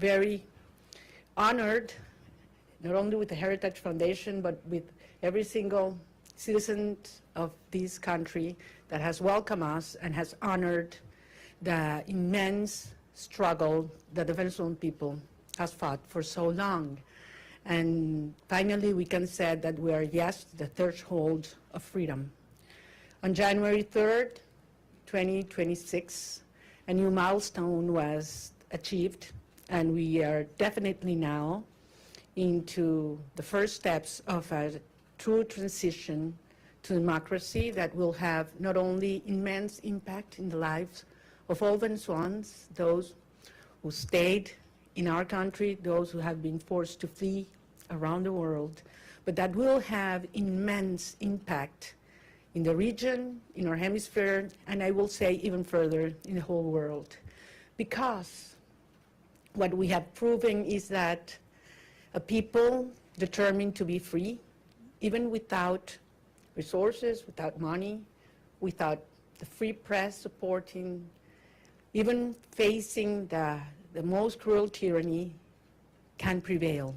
very honored, not only with the Heritage Foundation, but with every single citizen of this country that has welcomed us and has honored the immense struggle that the Venezuelan people has fought for so long. And finally, we can say that we are, yes, the threshold of freedom. On January 3rd, 2026, a new milestone was achieved, and we are definitely now into the first steps of a true transition to democracy that will have not only immense impact in the lives of all Venezuelans, those who stayed in our country, those who have been forced to flee around the world, but that will have immense impact in the region, in our hemisphere, and I will say even further in the whole world. Because what we have proven is that a people determined to be free, even without resources, without money, without the free press supporting, even facing the most cruel tyranny, can prevail,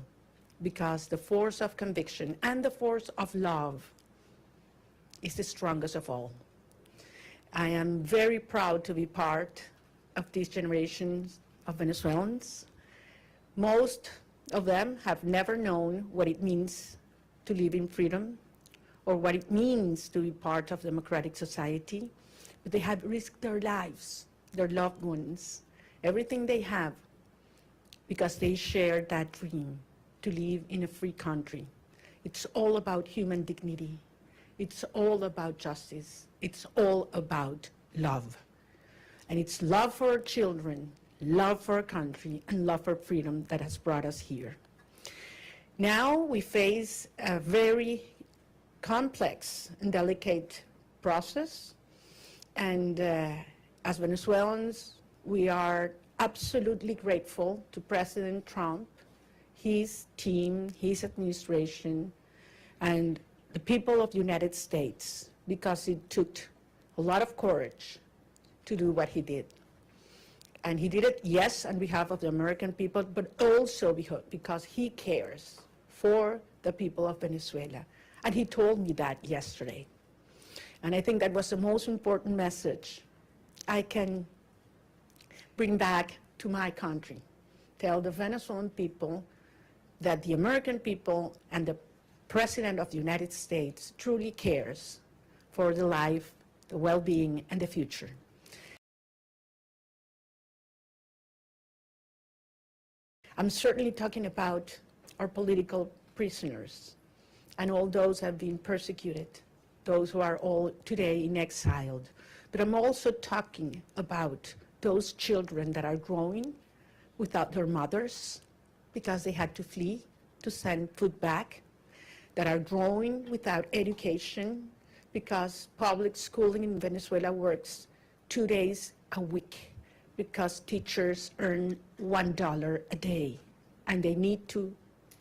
because the force of conviction and the force of love is the strongest of all. I am very proud to be part of this generation of Venezuelans. Most of them have never known what it means to live in freedom or what it means to be part of democratic society, but they have risked their lives, their loved ones, everything they have, because they share that dream to live in a free country. It's all about human dignity. It's all about justice. It's all about love. And it's love for our children, love for our country, and love for freedom that has brought us here. Now we face a very complex and delicate process, and as Venezuelans, we are absolutely grateful to President Trump, his team, his administration, and the people of the United States, because it took a lot of courage to do what he did. And he did it, yes, on behalf of the American people, but also because he cares for the people of Venezuela. And he told me that yesterday. And I think that was the most important message I can bring back to my country. Tell the Venezuelan people that the American people and the President of the United States truly cares for the life, the well-being, and the future. I'm certainly talking about our political prisoners and all those who have been persecuted, those who are all today in exile. But I'm also talking about those children that are growing without their mothers because they had to flee to send food back, that are growing without education because public schooling in Venezuela works 2 days a week because teachers earn $1 a day and they need to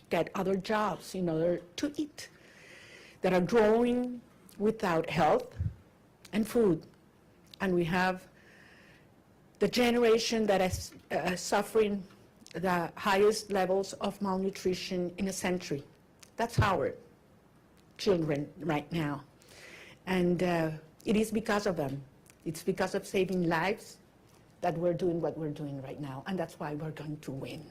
get other jobs in order to eat, that are growing without health and food. And we have the generation that is suffering the highest levels of malnutrition in a century. That's our children right now. And it is because of them. It's because of saving lives that we're doing what we're doing right now. And that's why we're going to win.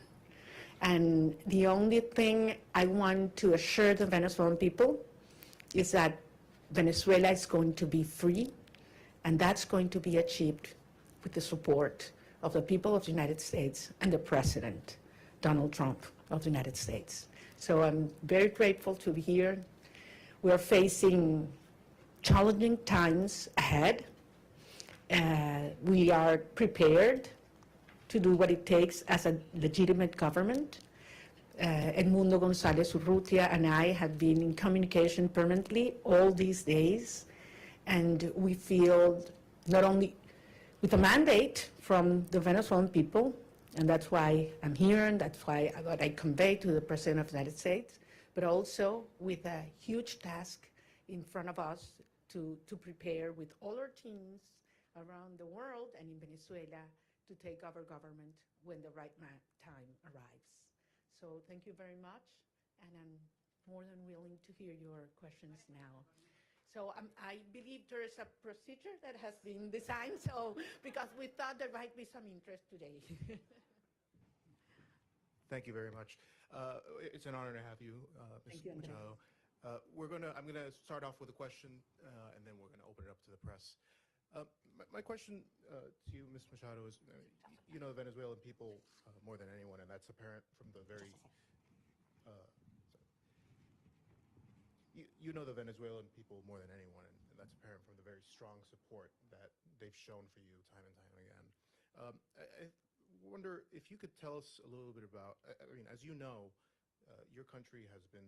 And the only thing I want to assure the Venezuelan people is that Venezuela is going to be free, and that's going to be achieved with the support of the people of the United States and the President, Donald Trump of the United States. So I'm very grateful to be here. We are facing challenging times ahead. We are prepared to do what it takes as a legitimate government. Edmundo González Urrutia and I have been in communication permanently all these days, and we feel not only with a mandate from the Venezuelan people, and that's why I'm here, and that's why what I convey to the President of the United States, but also with a huge task in front of us to prepare with all our teams around the world and in Venezuela to take over government when the right time So thank you very much, and I'm more than willing to hear your questions now. So I believe there is a procedure that has been designed, so because we thought there might be some interest today. Thank you very much. It's an honor to have you, Ms. Machado. I'm gonna start off with a question, and then we're gonna open it up to the press. My question to you, Ms. Machado, is you know the Venezuelan people more than anyone, and that's apparent from the very you know the Venezuelan people more than anyone, and that's apparent from the very strong support that they've shown for you time and time again. I wonder if you could tell us a little bit about, I mean, as you know, your country has been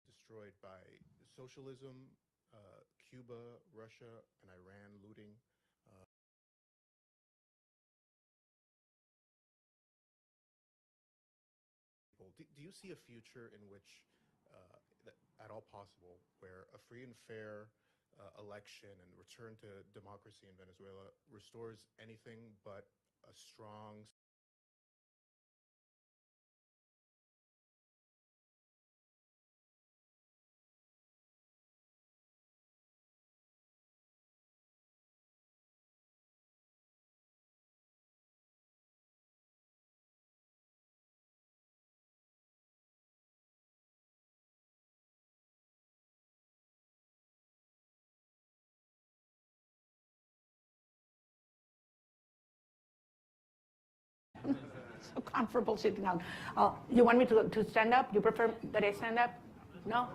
destroyed by socialism, Cuba, Russia, and Iran looting. Do you see a future in which, at all possible, where a free and fair election and return to democracy in Venezuela restores anything but a strong So comfortable sitting down. You want me to stand up? You prefer that I stand up? No?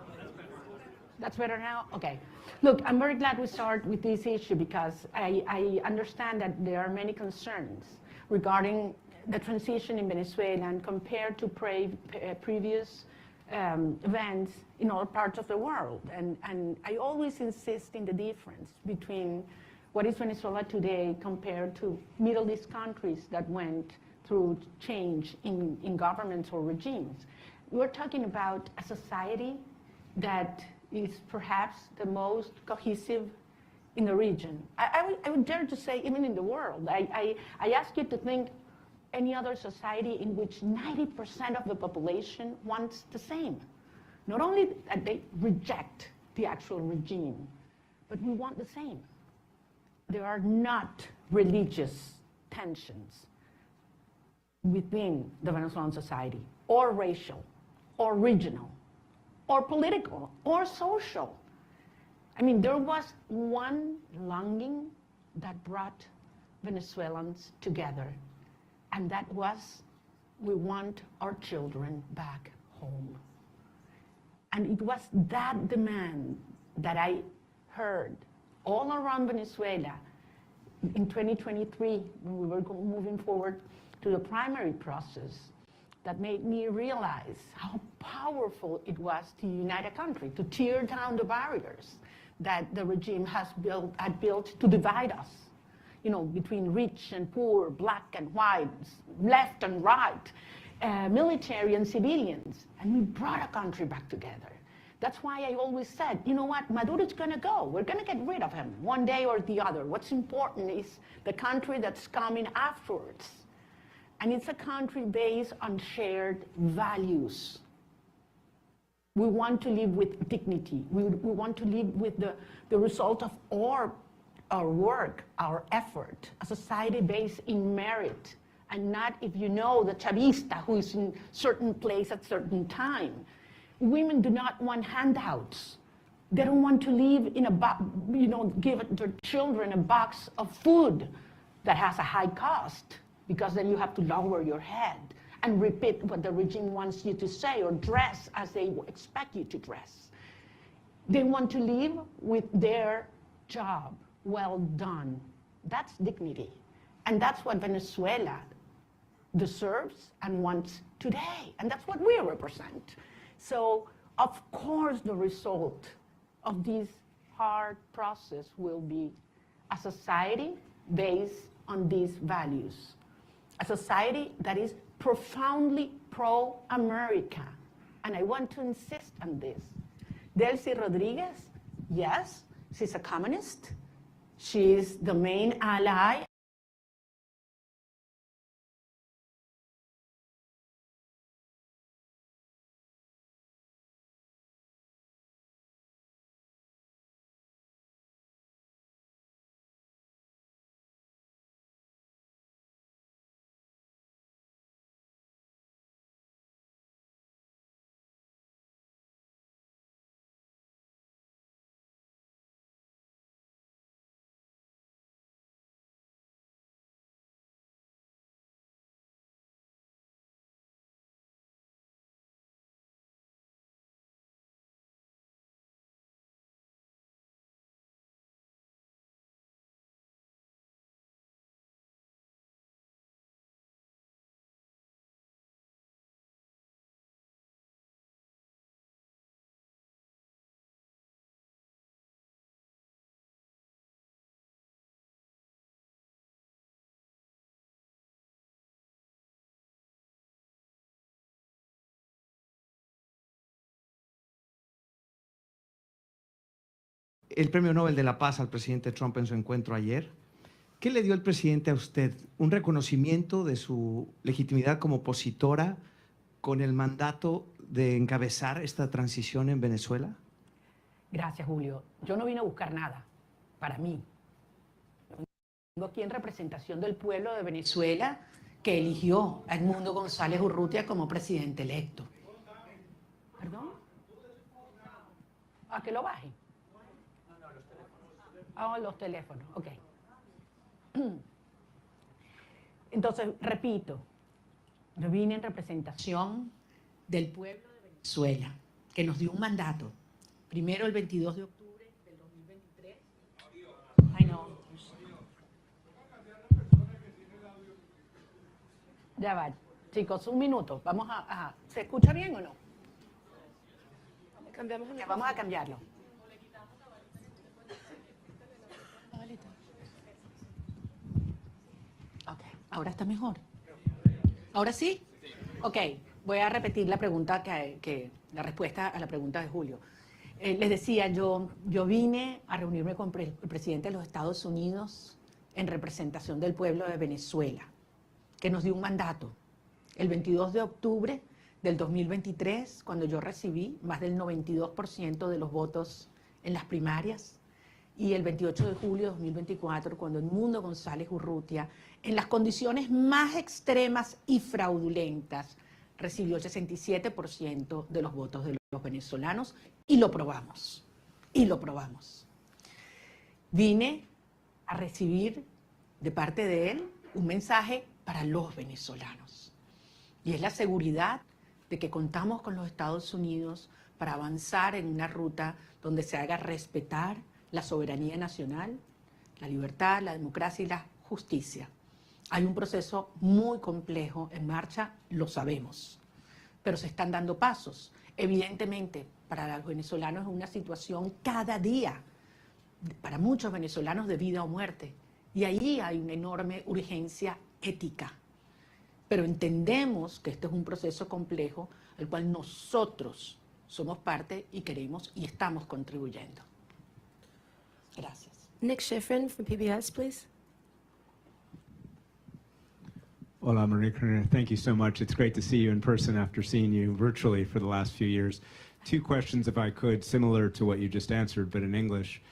That's better now? Okay. Look, I'm very glad we start with this issue because I understand that there are many concerns regarding the transition in Venezuela and compared to previous events in all parts of the world. And I always insist in the difference between what is Venezuela today compared to Middle East countries that went through change in governments or regimes. We're talking about a society that is perhaps the most cohesive in the region. I would dare to say even in the world. I ask you to think any other society in which 90% of the population wants the same. Not only that they reject the actual regime, but we want the same. There are not religious tensions within the Venezuelan society, or racial, or regional, or political, or social. I mean, there was one longing that brought Venezuelans together, and that was, we want our children back home. And it was that demand that I heard all around Venezuela in 2023, when we were moving forward to the primary process, that made me realize how powerful it was to unite a country, to tear down the barriers that the regime had built to divide us, you know, between rich and poor, black and white, left and right, military and civilians. And we brought a country back together. That's why I always said, you know what, Maduro's gonna go. We're gonna get rid of him one day or the other. What's important is the country that's coming afterwards. And it's a country based on shared values. We want to live with dignity. We want to live with the result of our work, our effort, a society based in merit, and not if you know the chavista who is in certain place at certain time. Women do not want handouts. They don't want to live in give their children a box of food that has a high cost, because then you have to lower your head and repeat what the regime wants you to say, or dress as they expect you to dress. They want to live with their job well done. That's dignity. And that's what Venezuela deserves and wants today. And that's what we represent. So, of course, the result of this hard process will be a society based on these values. A society that is profoundly pro-America. And I want to insist on this. Delcy Rodriguez, yes, she's a communist. She is the main ally. El Premio Nobel de la Paz al presidente Trump en su encuentro ayer. ¿Qué le dio el presidente a usted? ¿Un reconocimiento de su legitimidad como opositora con el mandato de encabezar esta transición en Venezuela? Gracias, Julio. Yo no vine a buscar nada para mí. Vengo aquí en representación del pueblo de Venezuela que eligió a Edmundo González Urrutia como presidente electo. ¿Perdón? ¿A que lo baje? Los teléfonos, ok. Entonces, repito, yo vine en representación del pueblo de Venezuela, que nos dio un mandato. Primero, el 22 de octubre del 2023. Ay, no. Ya va. Chicos, un minuto. Vamos a ¿se escucha bien o no? Vamos a cambiarlo. Ok, ahora está mejor. ¿Ahora sí? Ok, voy a repetir la pregunta la respuesta a la pregunta de Julio. Les decía, yo vine a reunirme con el presidente de los Estados Unidos en representación del pueblo de Venezuela, que nos dio un mandato. El 22 de octubre del 2023, cuando yo recibí más del 92% de los votos en las primarias, y el 28 de julio de 2024, cuando Edmundo González Urrutia, en las condiciones más extremas y fraudulentas, recibió el 67% de los votos de los venezolanos, y lo probamos, Vine a recibir de parte de él un mensaje para los venezolanos, y es la seguridad de que contamos con los Estados Unidos para avanzar en una ruta donde se haga respetar la soberanía nacional, la libertad, la democracia y la justicia. Hay un proceso muy complejo en marcha, lo sabemos, pero se están dando pasos. Evidentemente, para los venezolanos es una situación cada día, para muchos venezolanos de vida o muerte, y ahí hay una enorme urgencia ética. Pero entendemos que este es un proceso complejo al cual nosotros somos parte y queremos y estamos contribuyendo. Gracias. Nick Schifrin from PBS, please. Hola, Maria Corina. Thank you so much. It's great to see you in person after seeing you virtually for the last few years. Two questions, if I could, similar to what you just answered, but in English.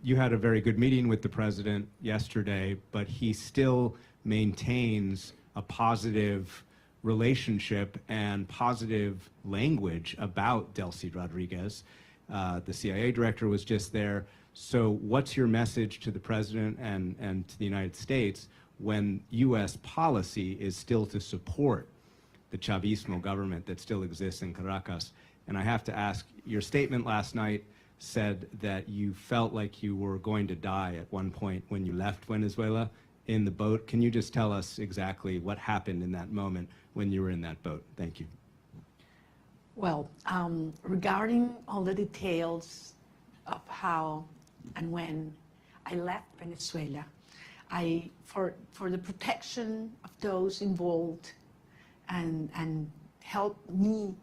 You had a very good meeting with the president yesterday, but he still maintains a positive relationship and positive language about Delcy Rodriguez. The CIA director was just there. So what's your message to the president and to the United States when U.S. policy is still to support the Chavismo government that still exists in Caracas? And I have to ask, your statement last night said that you felt like you were going to die at one point when you left Venezuela in the boat. Can you just tell us exactly what happened in that moment when you were in that boat? Thank you. Well, regarding all the details of how and when I left Venezuela, for the protection of those involved and help me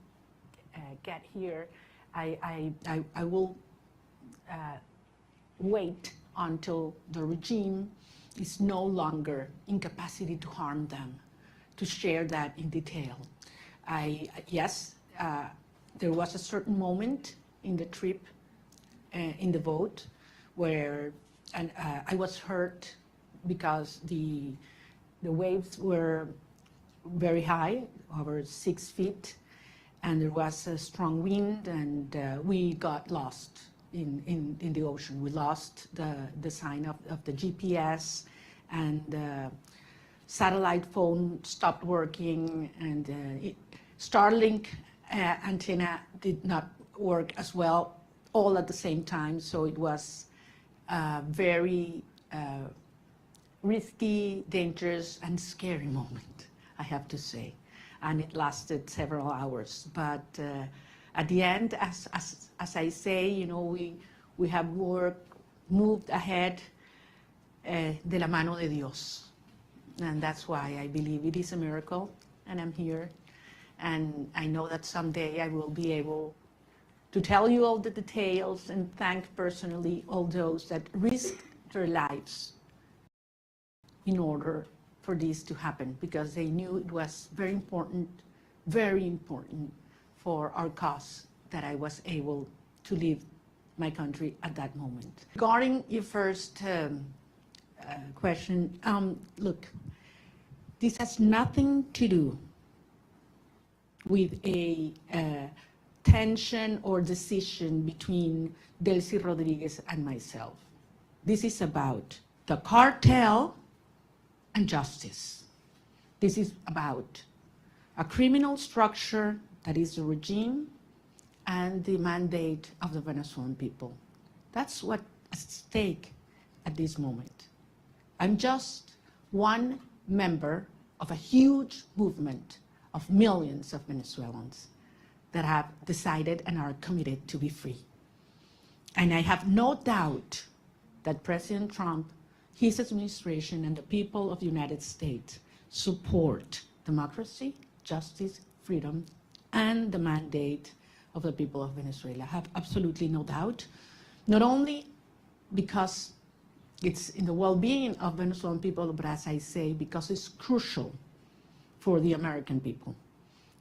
get here, I will wait until the regime is no longer in capacity to harm them, to share that in detail. Yes, there was a certain moment in the trip, in the vote, where I was hurt because the waves were very high, over 6 feet, and there was a strong wind, and we got lost in the ocean. We lost the sign of the GPS, and the satellite phone stopped working, and Starlink antenna did not work as well, all at the same time. So it was very risky, dangerous, and scary moment, I have to say. And it lasted several hours. But at the end, as I say, you know, we have moved ahead de la mano de Dios. And that's why I believe it is a miracle, and I'm here. And I know that someday I will be able to tell you all the details and thank personally all those that risked their lives in order for this to happen, because they knew it was very important for our cause that I was able to leave my country at that moment. Regarding your first question, look, this has nothing to do with a tension or decision between Delcy Rodriguez and myself. This is about the cartel and justice. This is about a criminal structure that is the regime and the mandate of the Venezuelan people. That's what's at stake at this moment. I'm just one member of a huge movement of millions of Venezuelans that have decided and are committed to be free. And I have no doubt that President Trump, his administration, and the people of the United States support democracy, justice, freedom, and the mandate of the people of Venezuela. I have absolutely no doubt, not only because it's in the well-being of Venezuelan people, but as I say, because it's crucial for the American people.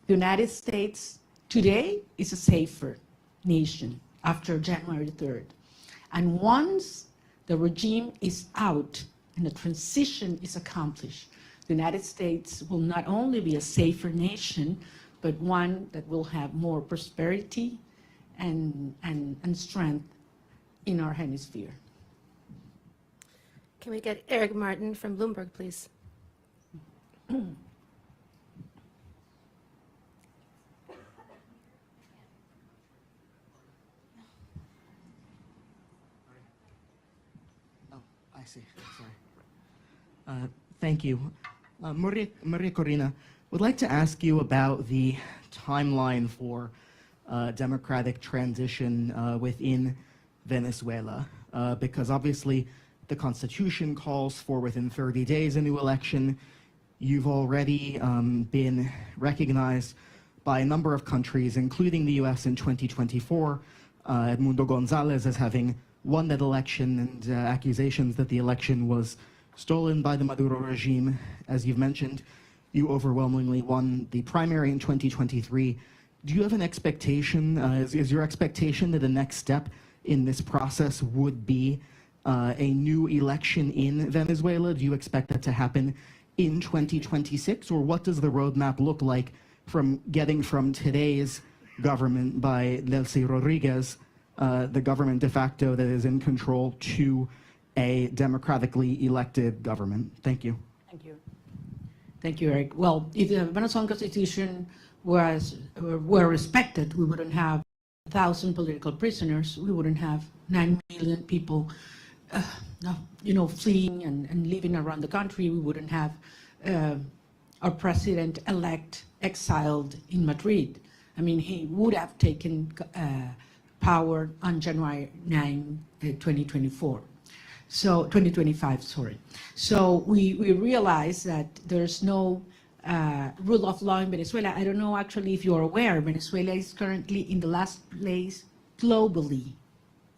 The United States today is a safer nation after January 3rd. And once the regime is out and the transition is accomplished, the United States will not only be a safer nation, but one that will have more prosperity and strength in our hemisphere. Can we get Eric Martin from Bloomberg, please? I see. Sorry. Thank you. Maria Corina, would like to ask you about the timeline for democratic transition within Venezuela, because obviously the Constitution calls for within 30 days a new election. You've already been recognized by a number of countries, including the US in 2024, Edmundo Gonzalez as having won that election, and accusations that the election was stolen by the Maduro regime. As you've mentioned, you overwhelmingly won the primary in 2023. Do you have an expectation, is your expectation that the next step in this process would be a new election in Venezuela? Do you expect that to happen in 2026? Or what does the roadmap look like from getting from today's government by Delcy Rodriguez, the government de facto that is in control, to a democratically elected government? Thank you. Thank you. Thank you, Eric. Well, if the Venezuelan Constitution were respected, we wouldn't have 1,000 political prisoners. We wouldn't have 9 million people, fleeing and living around the country. We wouldn't have our president-elect exiled in Madrid. I mean, he would have taken power on January 9, 2024. So 2025, sorry. So we realize that there's no rule of law in Venezuela. I don't know actually if you're aware, Venezuela is currently in the last place globally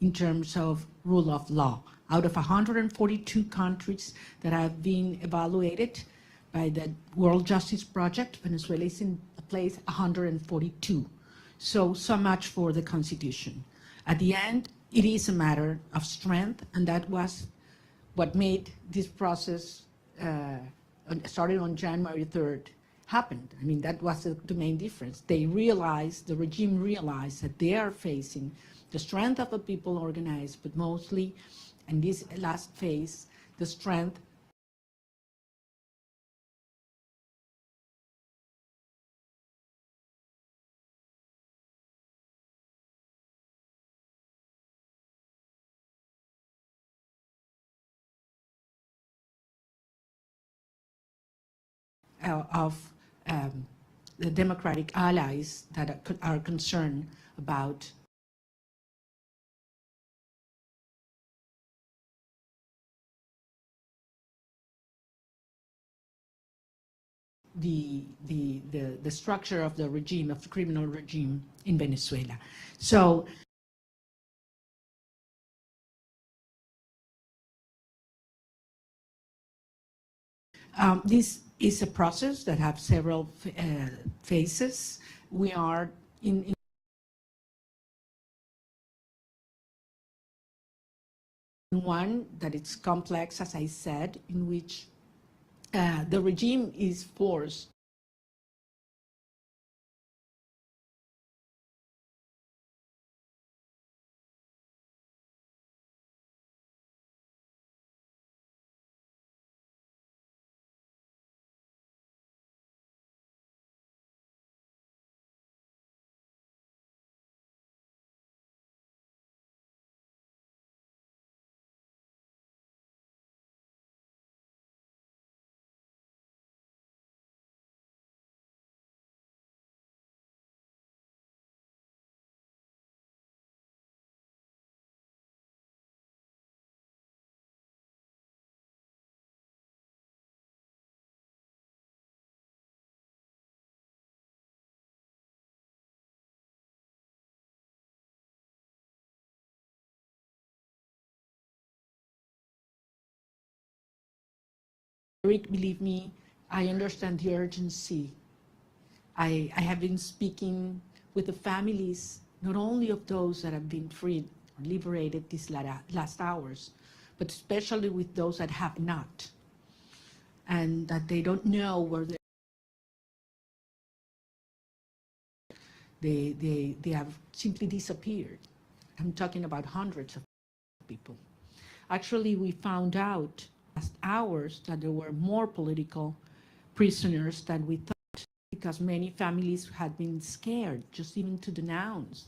in terms of rule of law. out of 142 countries that have been evaluated by the World Justice Project, Venezuela is in place 142. So much for the Constitution. At the end, it is a matter of strength, and that was what made this process, started on January 3rd, happened. I mean, that was the main difference. They realized, the regime realized that they are facing the strength of the people organized, but mostly, in this last phase, the strength of the democratic allies that are concerned about the structure of the regime, of the criminal regime in Venezuela. So this is a process that has several phases. We are in one that it's complex, as I said, in which the regime is forced Eric, believe me, I understand the urgency. I have been speaking with the families, not only of those that have been freed or liberated these last hours, but especially with those that have not, and that they don't know where they have simply disappeared. I'm talking about hundreds of people. Actually, we found out last hours that there were more political prisoners than we thought, because many families had been scared just even to denounce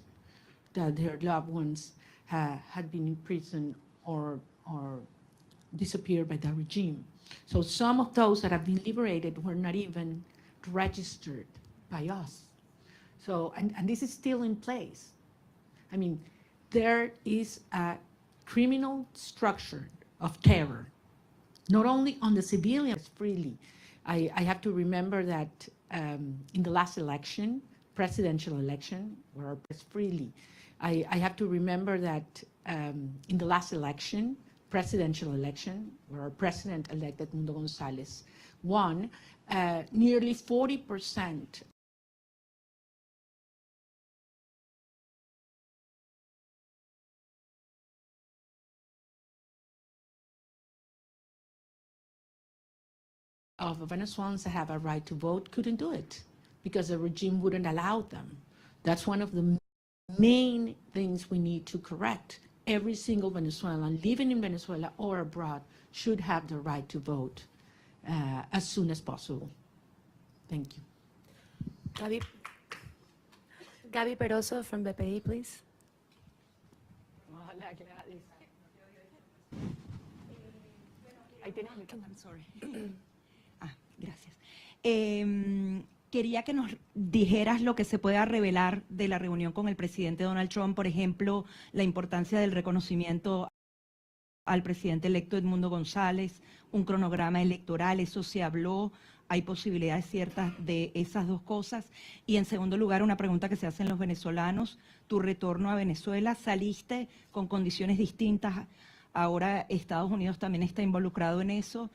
that their loved ones had been in prison or disappeared by the regime. So some of those that have been liberated were not even registered by us. So, and this is still in place. I mean, there is a criminal structure of terror, not only on the civilians freely. I have to remember that in the last election, presidential election, where freely, I have to remember that in the last election, presidential election, where our president-elect Edmundo González won, nearly 40% of Venezuelans that have a right to vote couldn't do it because the regime wouldn't allow them. That's one of the main things we need to correct. Every single Venezuelan living in Venezuela or abroad should have the right to vote as soon as possible. Thank you. Gaby Peroso from BPI, please. I'm sorry. Gracias. Quería que nos dijeras lo que se pueda revelar de la reunión con el presidente Donald Trump, por ejemplo, la importancia del reconocimiento al presidente electo Edmundo González, un cronograma electoral, eso se habló, hay posibilidades ciertas de esas dos cosas. Y en segundo lugar, una pregunta que se hacen los venezolanos, tu retorno a Venezuela, saliste con condiciones distintas ahora Estados Unidos también está involucrado en eso.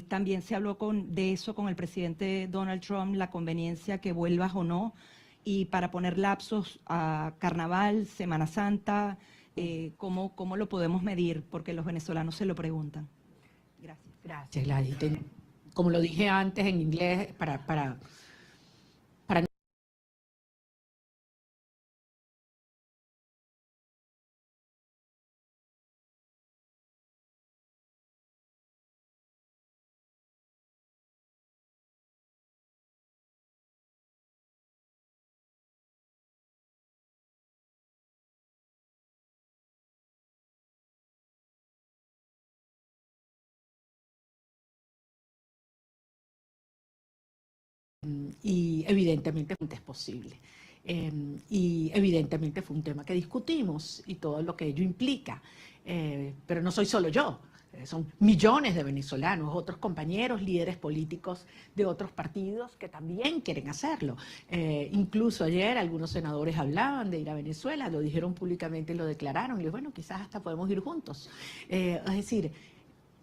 También se habló de eso con el presidente Donald Trump, la conveniencia que vuelvas o no, y para poner lapsos a Carnaval, Semana Santa, ¿cómo lo podemos medir? Porque los venezolanos se lo preguntan. Gracias. Gracias, Gladys. Como lo dije antes en inglés, para y evidentemente es posible. Y evidentemente fue un tema que discutimos y todo lo que ello implica. Pero no soy solo yo, son millones de venezolanos, otros compañeros, líderes políticos de otros partidos que también quieren hacerlo. Incluso ayer algunos senadores hablaban de ir a Venezuela, lo dijeron públicamente y lo declararon. Y bueno, quizás hasta podemos ir juntos. Es decir,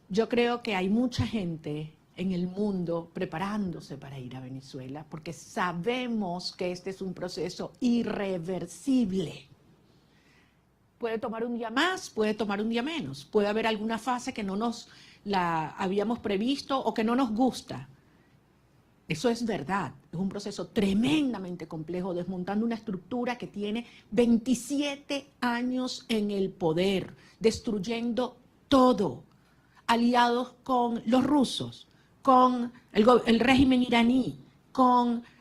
yo creo que hay mucha gente en el mundo preparándose para ir a Venezuela, porque sabemos que este es un proceso irreversible. Puede tomar un día más, puede tomar un día menos, puede haber alguna fase que no nos la habíamos previsto o que no nos gusta. Eso es verdad, es un proceso tremendamente complejo, desmontando una estructura que tiene 27 años en el poder, destruyendo todo, aliados con los rusos, con el régimen iraní,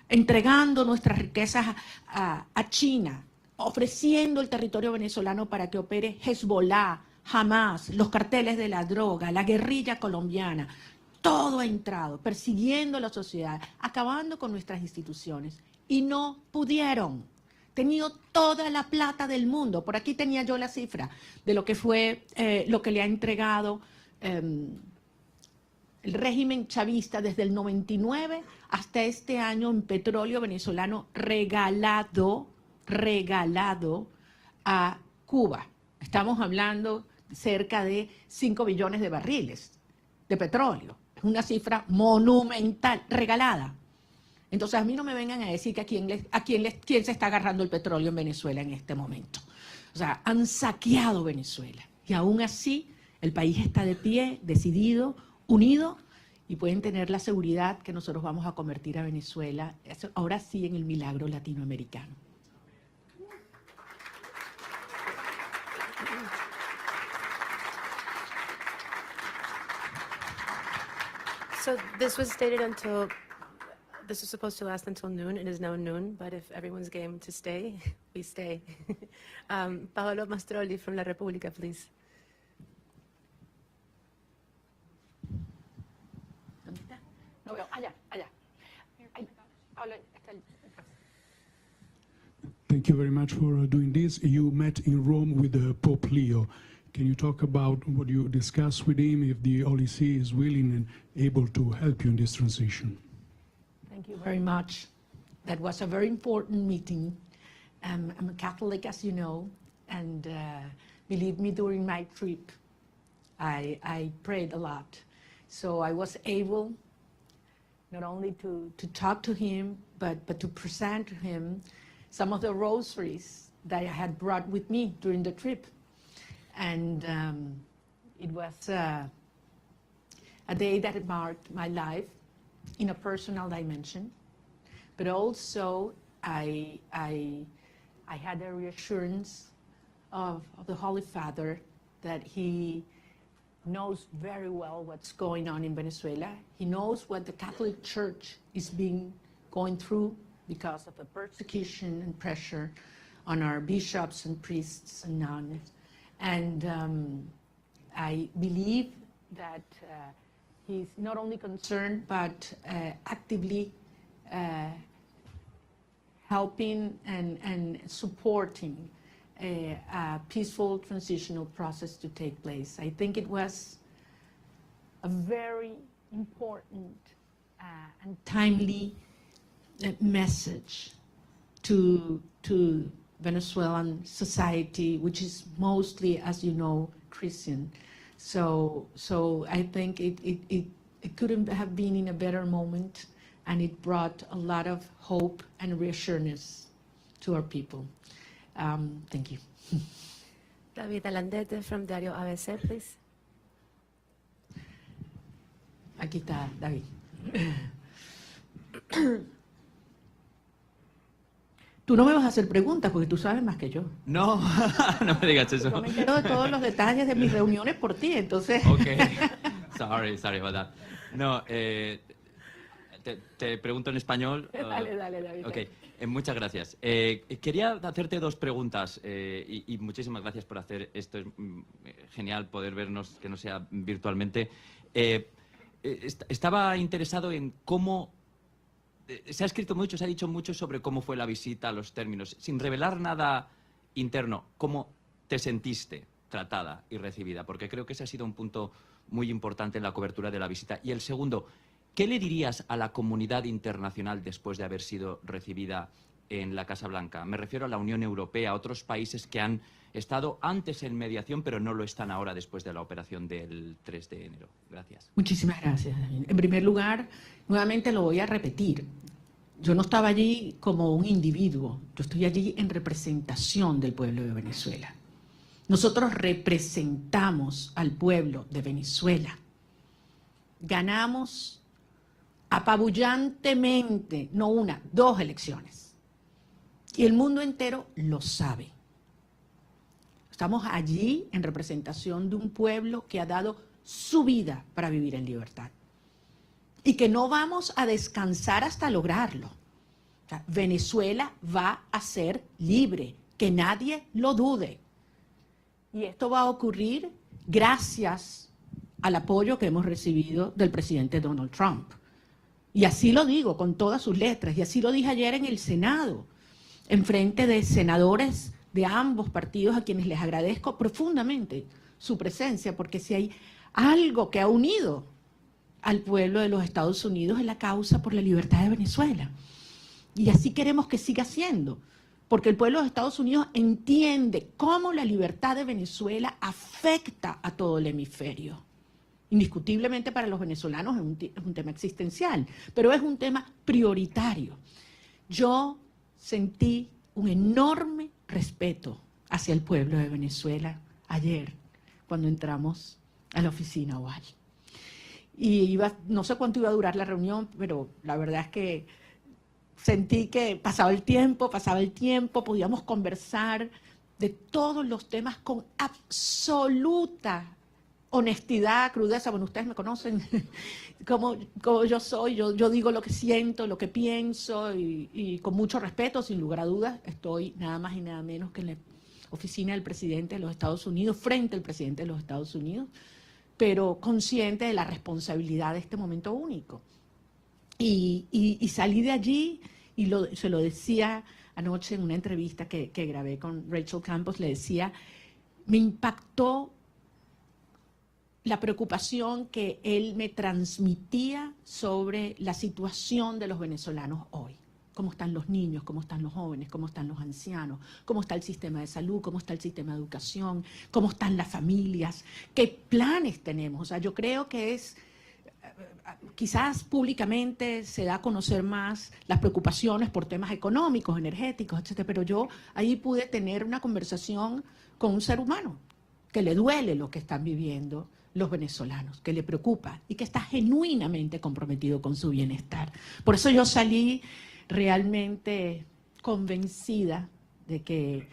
entregando nuestras riquezas a China, ofreciendo el territorio venezolano para que opere Hezbollah, Hamas, los carteles de la droga, la guerrilla colombiana. Todo ha entrado, persiguiendo a la sociedad, acabando con nuestras instituciones. Y no pudieron. Tenido toda la plata del mundo. Por aquí tenía yo la cifra de lo que fue, lo que le ha entregado el régimen chavista desde el 99 hasta este año en petróleo venezolano regalado a Cuba. Estamos hablando cerca de 5 billones de barriles de petróleo. Es una cifra monumental, regalada. Entonces a mí no me vengan a decir que quién se está agarrando el petróleo en Venezuela en este momento. O sea, han saqueado Venezuela. Y aún así el país está de pie, decidido, unido, y pueden tener la seguridad que nosotros vamos a convertir a Venezuela, ahora sí, en el milagro latinoamericano. So this was supposed to last until noon. It is now noon, but if everyone's game to stay, we stay. Paolo Mastrolli from La Repubblica, please. ¿Dónde está? No veo. Allá. Ahí. Paolo, está el... Thank you very much for doing this. You met in Rome with Pope Leo. Can you talk about what you discussed with him, if the Holy See is willing and able to help you in this transition? Thank you very much. That was a very important meeting. I'm a Catholic, as you know, and believe me, during my trip, I prayed a lot. So I was able not only to talk to him, but to present to him some of the rosaries that I had brought with me during the trip. And it was a day that marked my life in a personal dimension, but also I had a reassurance of the Holy Father that he knows very well what's going on in Venezuela. He knows what the Catholic Church is going through because of the persecution and pressure on our bishops and priests and nuns. And I believe that he's not only concerned, but actively helping and supporting a peaceful transitional process to take place. I think it was a very important and timely message to Venezuelan society, which is mostly, as you know, Christian. So I think it couldn't have been in a better moment, and it brought a lot of hope and reassurance to our people. Thank you. David Alandete from Diario ABC, please. Aquí está David. Tú no me vas a hacer preguntas porque tú sabes más que yo. No, no me digas eso. Yo me entero de todos los detalles de mis reuniones por ti, entonces. Okay. Sorry about that. No, te pregunto en español. Dale, David. Ok, muchas gracias. Quería hacerte dos preguntas y muchísimas gracias por hacer esto. Es genial poder vernos, que no sea virtualmente. Estaba interesado en cómo... Se ha escrito mucho, se ha dicho mucho sobre cómo fue la visita, los términos. Sin revelar nada interno, ¿cómo te sentiste tratada y recibida? Porque creo que ese ha sido un punto muy importante en la cobertura de la visita. Y el segundo, ¿qué le dirías a la comunidad internacional después de haber sido recibida en la Casa Blanca? Me refiero a la Unión Europea, a otros países que han estado antes en mediación, pero no lo están ahora después de la operación del 3 de enero. Gracias. Muchísimas gracias, David. En primer lugar, nuevamente lo voy a repetir. Yo no estaba allí como un individuo, yo estoy allí en representación del pueblo de Venezuela. Nosotros representamos al pueblo de Venezuela. Ganamos apabullantemente, no una, 2 elecciones. Y el mundo entero lo sabe. Estamos allí en representación de un pueblo que ha dado su vida para vivir en libertad. Y que no vamos a descansar hasta lograrlo. O sea, Venezuela va a ser libre, que nadie lo dude. Y esto va a ocurrir gracias al apoyo que hemos recibido del presidente Donald Trump. Y así lo digo con todas sus letras, y así lo dije ayer en el Senado, en frente de senadores de ambos partidos a quienes les agradezco profundamente su presencia, porque si hay algo que ha unido al pueblo de los Estados Unidos es la causa por la libertad de Venezuela. Y así queremos que siga siendo, porque el pueblo de los Estados Unidos entiende cómo la libertad de Venezuela afecta a todo el hemisferio. Indiscutiblemente para los venezolanos es un tema existencial, pero es un tema prioritario. Yo sentí un enorme respeto hacia el pueblo de Venezuela ayer, cuando entramos a la oficina oval. Y no sé cuánto iba a durar la reunión, pero la verdad es que sentí que pasaba el tiempo, podíamos conversar de todos los temas con absoluta honestidad, crudeza. Bueno, ustedes me conocen como yo soy, yo digo lo que siento, lo que pienso y con mucho respeto, sin lugar a dudas, estoy nada más y nada menos que en la oficina del presidente de los Estados Unidos, frente al presidente de los Estados Unidos, pero consciente de la responsabilidad de este momento único. Y salí de allí y se lo decía anoche en una entrevista que grabé con Rachel Campos, le decía, me impactó la preocupación que él me transmitía sobre la situación de los venezolanos hoy. Cómo están los niños, cómo están los jóvenes, cómo están los ancianos, cómo está el sistema de salud, cómo está el sistema de educación, cómo están las familias, qué planes tenemos. O sea, yo creo que quizás públicamente se da a conocer más las preocupaciones por temas económicos, energéticos, etcétera, pero yo ahí pude tener una conversación con un ser humano que le duele lo que están viviendo los venezolanos, que le preocupa y que está genuinamente comprometido con su bienestar. Por eso yo salí realmente convencida de que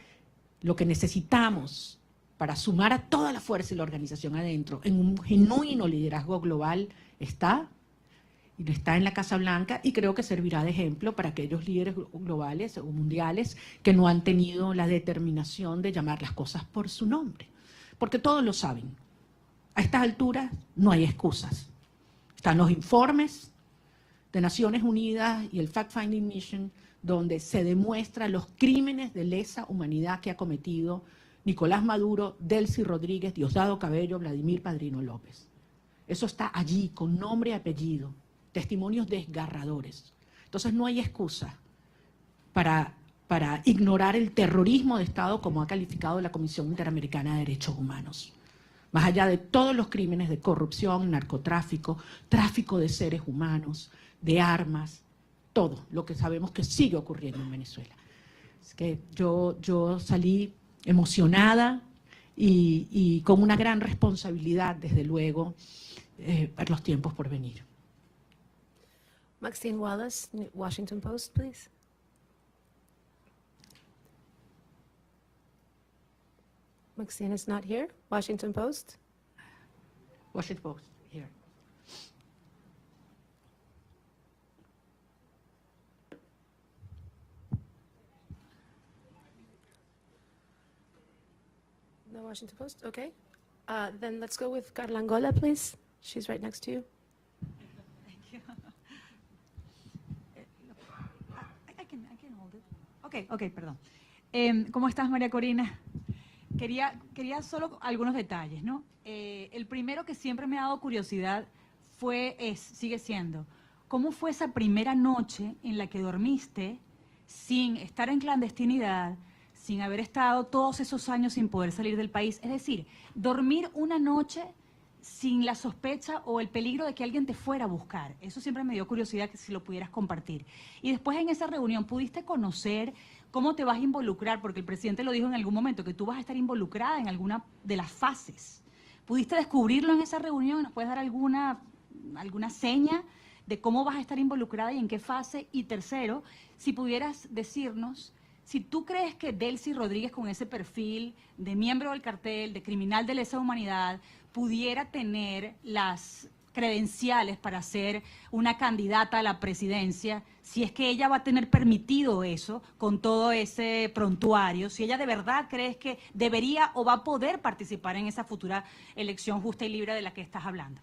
lo que necesitamos para sumar a toda la fuerza y la organización adentro en un genuino liderazgo global está en la Casa Blanca, y creo que servirá de ejemplo para aquellos líderes globales o mundiales que no han tenido la determinación de llamar las cosas por su nombre, porque todos lo saben. A estas alturas no hay excusas. Están los informes de Naciones Unidas y el Fact-Finding Mission, donde se demuestran los crímenes de lesa humanidad que ha cometido Nicolás Maduro, Delcy Rodríguez, Diosdado Cabello, Vladimir Padrino López. Eso está allí, con nombre y apellido, testimonios desgarradores. Entonces no hay excusa para ignorar el terrorismo de Estado como ha calificado la Comisión Interamericana de Derechos Humanos. más allá de todos los crímenes de corrupción, narcotráfico, tráfico de seres humanos, de armas, todo lo que sabemos que sigue ocurriendo en Venezuela. Es que yo salí emocionada y con una gran responsabilidad, desde luego, para los tiempos por venir. Maxine Wallace, Washington Post, please. Maxine is not here. Washington Post. Washington Post, here. No Washington Post, okay. Then let's go with Carla Angola, please. She's right next to you. Thank you. I can hold it. Okay, perdón. ¿Cómo estás, María Corina? Quería solo algunos detalles, ¿no? El primero que siempre me ha dado curiosidad sigue siendo, ¿cómo fue esa primera noche en la que dormiste sin estar en clandestinidad, sin haber estado todos esos años sin poder salir del país? Es decir, dormir una noche sin la sospecha o el peligro de que alguien te fuera a buscar. Eso siempre me dio curiosidad, que si lo pudieras compartir. Y después en esa reunión, ¿pudiste conocer cómo te vas a involucrar? Porque el presidente lo dijo en algún momento, que tú vas a estar involucrada en alguna de las fases. ¿Pudiste descubrirlo en esa reunión? ¿Nos puedes dar alguna seña de cómo vas a estar involucrada y en qué fase? Y tercero, si pudieras decirnos si tú crees que Delcy Rodríguez, con ese perfil de miembro del cartel, de criminal de lesa humanidad, pudiera tener las credenciales para ser una candidata a la presidencia, si es que ella va a tener permitido eso con todo ese prontuario, si ella de verdad crees que debería o va a poder participar en esa futura elección justa y libre de la que estás hablando.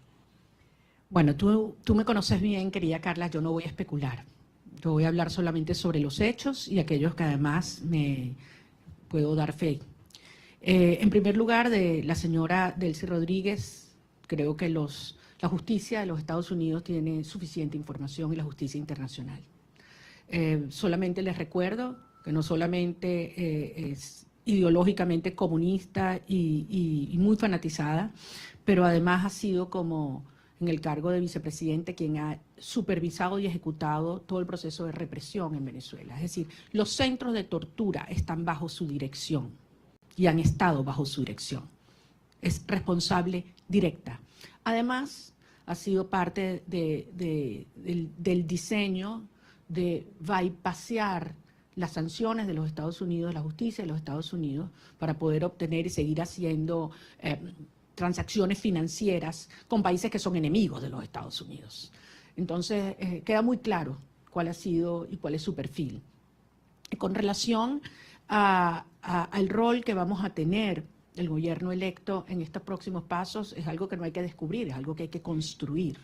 Bueno, tú me conoces bien, querida Carla, yo no voy a especular. Yo voy a hablar solamente sobre los hechos y aquellos que además me puedo dar fe. En primer lugar, de la señora Delcy Rodríguez, creo que la justicia de los Estados Unidos tiene suficiente información, y la justicia internacional. Solamente les recuerdo que no solamente es ideológicamente comunista y muy fanatizada, pero además ha sido, como en el cargo de vicepresidente, quien ha supervisado y ejecutado todo el proceso de represión en Venezuela. Es decir, los centros de tortura están bajo su dirección y han estado bajo su dirección. Es responsable directa. Además, ha sido parte del diseño de bypassear las sanciones de los Estados Unidos, la justicia de los Estados Unidos, para poder obtener y seguir haciendo transacciones financieras con países que son enemigos de los Estados Unidos. Entonces, queda muy claro cuál ha sido y cuál es su perfil. Con relación al rol que vamos a tener el gobierno electo en estos próximos pasos, es algo que no hay que descubrir, es algo que hay que construir.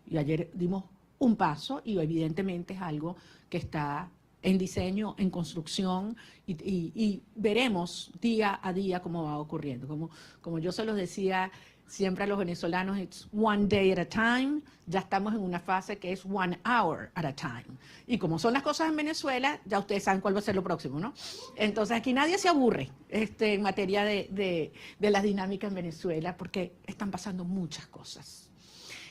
Y ayer dimos un paso y evidentemente es algo que está en diseño, en construcción, y veremos día a día cómo va ocurriendo. Como yo se los decía siempre a los venezolanos, it's one day at a time. Ya estamos en una fase que es 1 hour at a time. Y como son las cosas en Venezuela, ya ustedes saben cuál va a ser lo próximo, ¿no? Entonces aquí nadie se aburre en materia de las dinámicas en Venezuela, porque están pasando muchas cosas.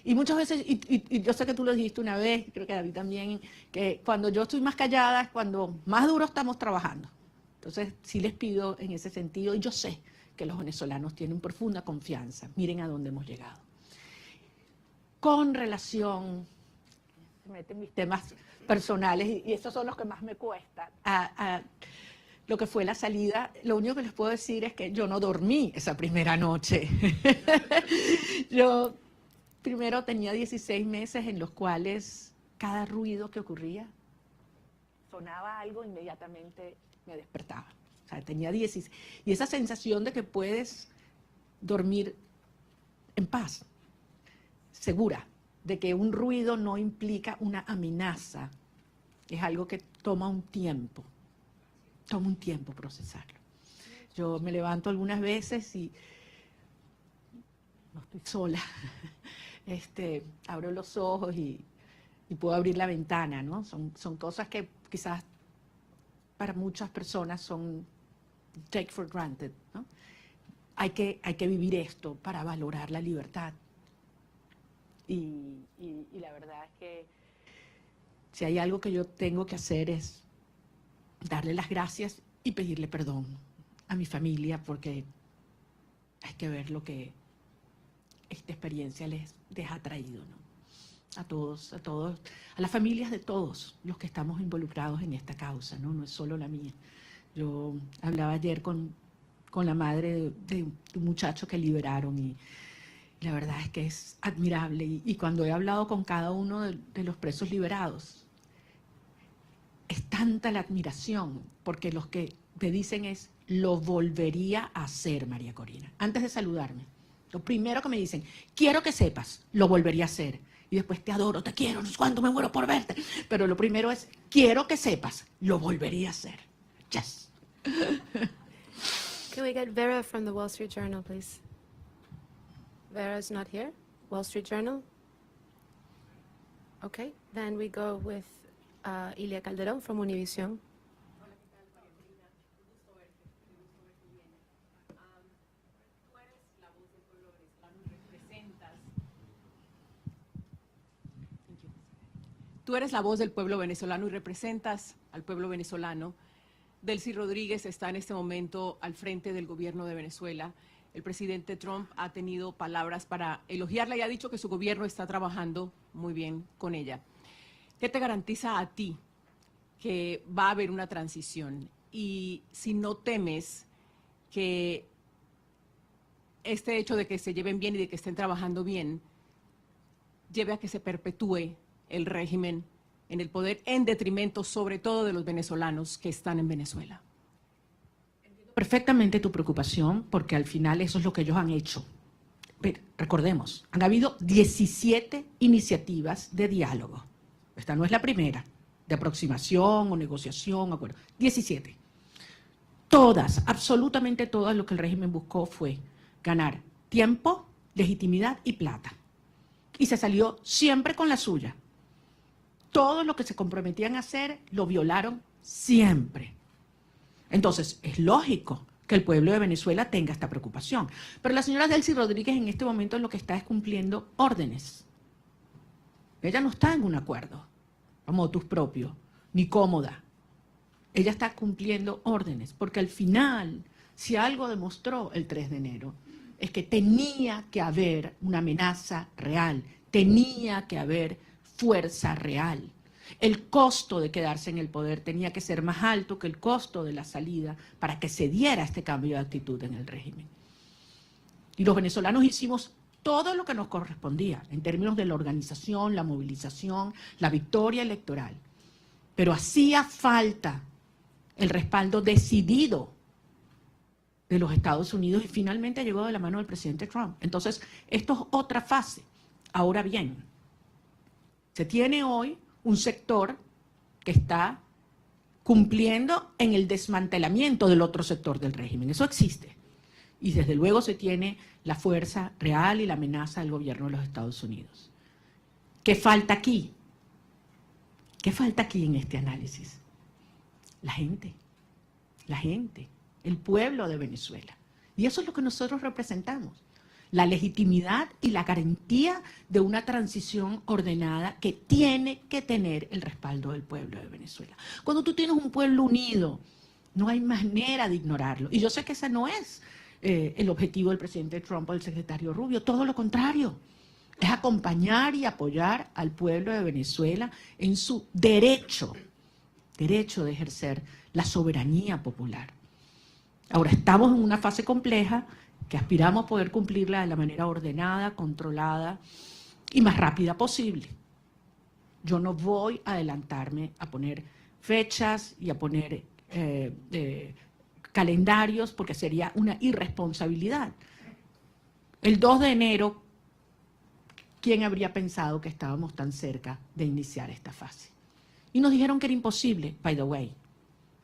Y muchas veces, y yo sé que tú lo dijiste una vez, creo que David también, que cuando yo estoy más callada es cuando más duro estamos trabajando. Entonces sí les pido en ese sentido, y yo sé que los venezolanos tienen profunda confianza. Miren a dónde hemos llegado. Con relación, se meten mis temas personales, y estos son los que más me cuestan, a lo que fue la salida, lo único que les puedo decir es que yo no dormí esa primera noche. Yo primero tenía 16 meses en los cuales cada ruido que ocurría, sonaba algo, inmediatamente me despertaba. O sea, tenía 16. Y esa sensación de que puedes dormir en paz, segura, de que un ruido no implica una amenaza, es algo que toma un tiempo procesarlo. Yo me levanto algunas veces y no estoy sola. Abro los ojos y puedo abrir la ventana, ¿no? Son cosas que quizás para muchas personas son take for granted, ¿no? hay que vivir esto para valorar la libertad. Y la verdad es que si hay algo que yo tengo que hacer es darle las gracias y pedirle perdón a mi familia, porque hay que ver lo que esta experiencia les ha traído, ¿no? A todos, a las familias de todos los que estamos involucrados en esta causa, ¿no? No es solo la mía. Yo hablaba ayer con la madre de un muchacho que liberaron y la verdad es que es admirable. Y cuando he hablado con cada uno de los presos liberados, es tanta la admiración, porque los que te dicen es, lo volvería a hacer, María Corina. Antes de saludarme, lo primero que me dicen, quiero que sepas, lo volvería a hacer. Y después, te adoro, te quiero, no sé cuánto me muero por verte. Pero lo primero es, quiero que sepas, lo volvería a hacer. Yes. Can we get Vera from the Wall Street Journal, please? Vera's not here. Wall Street Journal. Okay, then we go with Ilia Calderón from Univision. Tú eres la voz del pueblo venezolano y representas al pueblo venezolano. Delcy Rodríguez está en este momento al frente del gobierno de Venezuela. El presidente Trump ha tenido palabras para elogiarla y ha dicho que su gobierno está trabajando muy bien con ella. ¿Qué te garantiza a ti que va a haber una transición? Y si no temes que este hecho de que se lleven bien y de que estén trabajando bien lleve a que se perpetúe el régimen en el poder, en detrimento sobre todo de los venezolanos que están en Venezuela. Entiendo perfectamente tu preocupación, porque al final eso es lo que ellos han hecho. Pero recordemos, han habido 17 iniciativas de diálogo. Esta no es la primera, de aproximación o negociación, acuerdo. 17. Todas, absolutamente todas, lo que el régimen buscó fue ganar tiempo, legitimidad y plata. Y se salió siempre con la suya. Todo lo que se comprometían a hacer lo violaron siempre. Entonces, es lógico que el pueblo de Venezuela tenga esta preocupación. Pero la señora Delcy Rodríguez en este momento lo que está es cumpliendo órdenes. Ella no está en un acuerdo, a motus propio, ni cómoda. Ella está cumpliendo órdenes, porque al final, si algo demostró el 3 de enero, es que tenía que haber una amenaza real, tenía que haber fuerza real. El costo de quedarse en el poder tenía que ser más alto que el costo de la salida para que se diera este cambio de actitud en el régimen. Y los venezolanos hicimos todo lo que nos correspondía en términos de la organización, la movilización, la victoria electoral. Pero hacía falta el respaldo decidido de los Estados Unidos y finalmente llegó de la mano del presidente Trump. Entonces, esto es otra fase. Ahora bien, se tiene hoy un sector que está cumpliendo en el desmantelamiento del otro sector del régimen. Eso existe. Y desde luego se tiene la fuerza real y la amenaza del gobierno de los Estados Unidos. ¿Qué falta aquí? ¿Qué falta aquí en este análisis? La gente, el pueblo de Venezuela. Y eso es lo que nosotros representamos. La legitimidad y la garantía de una transición ordenada que tiene que tener el respaldo del pueblo de Venezuela. Cuando tú tienes un pueblo unido, no hay manera de ignorarlo. Y yo sé que ese no es el objetivo del presidente Trump o del secretario Rubio, todo lo contrario. Es acompañar y apoyar al pueblo de Venezuela en su derecho de ejercer la soberanía popular. Ahora estamos en una fase compleja que aspiramos poder cumplirla de la manera ordenada, controlada y más rápida posible. Yo no voy a adelantarme a poner fechas y a poner calendarios porque sería una irresponsabilidad. El 2 de enero, ¿quién habría pensado que estábamos tan cerca de iniciar esta fase? Y nos dijeron que era imposible, by the way.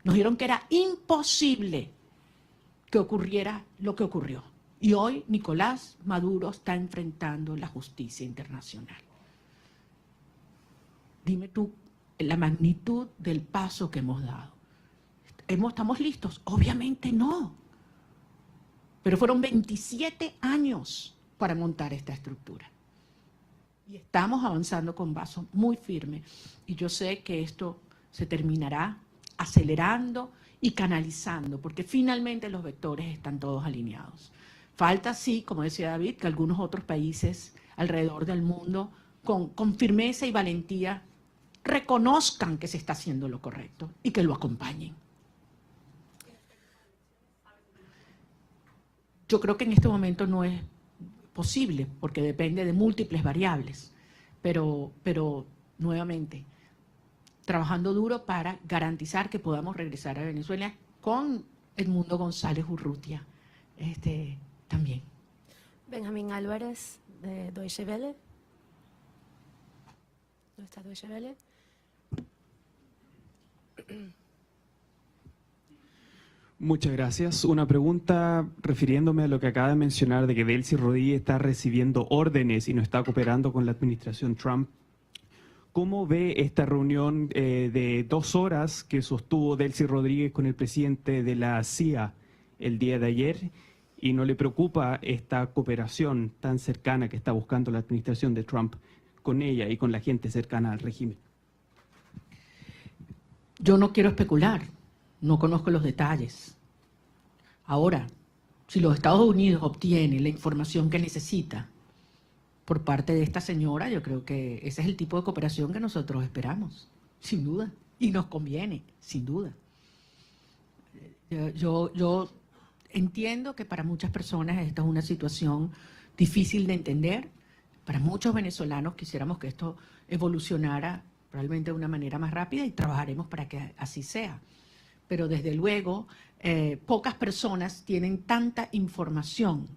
Nos dijeron que era imposible que ocurriera lo que ocurrió. Y hoy Nicolás Maduro está enfrentando la justicia internacional. Dime tú la magnitud del paso que hemos dado. ¿Estamos listos? Obviamente no. pero fueron 27 años para montar esta estructura. Y estamos avanzando con paso muy firme. Y yo sé que esto se terminará acelerando y canalizando, porque finalmente los vectores están todos alineados. Falta, sí, como decía David, que algunos otros países alrededor del mundo, con firmeza y valentía, reconozcan que se está haciendo lo correcto y que lo acompañen. Yo creo que en este momento no es posible, porque depende de múltiples variables, pero nuevamente, trabajando duro para garantizar que podamos regresar a Venezuela con Edmundo González Urrutia también. Benjamín Álvarez, de Deutsche Welle. ¿Dónde está Deutsche Welle? Muchas gracias. Una pregunta refiriéndome a lo que acaba de mencionar de que Delcy Rodríguez está recibiendo órdenes y no está cooperando con la administración Trump. ¿Cómo ve esta reunión de 2 horas que sostuvo Delcy Rodríguez con el presidente de la CIA el día de ayer? ¿Y no le preocupa esta cooperación tan cercana que está buscando la administración de Trump con ella y con la gente cercana al régimen? Yo no quiero especular, no conozco los detalles. Ahora, si los Estados Unidos obtienen la información que necesita por parte de esta señora, yo creo que ese es el tipo de cooperación que nosotros esperamos, sin duda, y nos conviene, sin duda. Yo entiendo que para muchas personas esta es una situación difícil de entender. Para muchos venezolanos quisiéramos que esto evolucionara probablemente de una manera más rápida y trabajaremos para que así sea. Pero desde luego, pocas personas tienen tanta información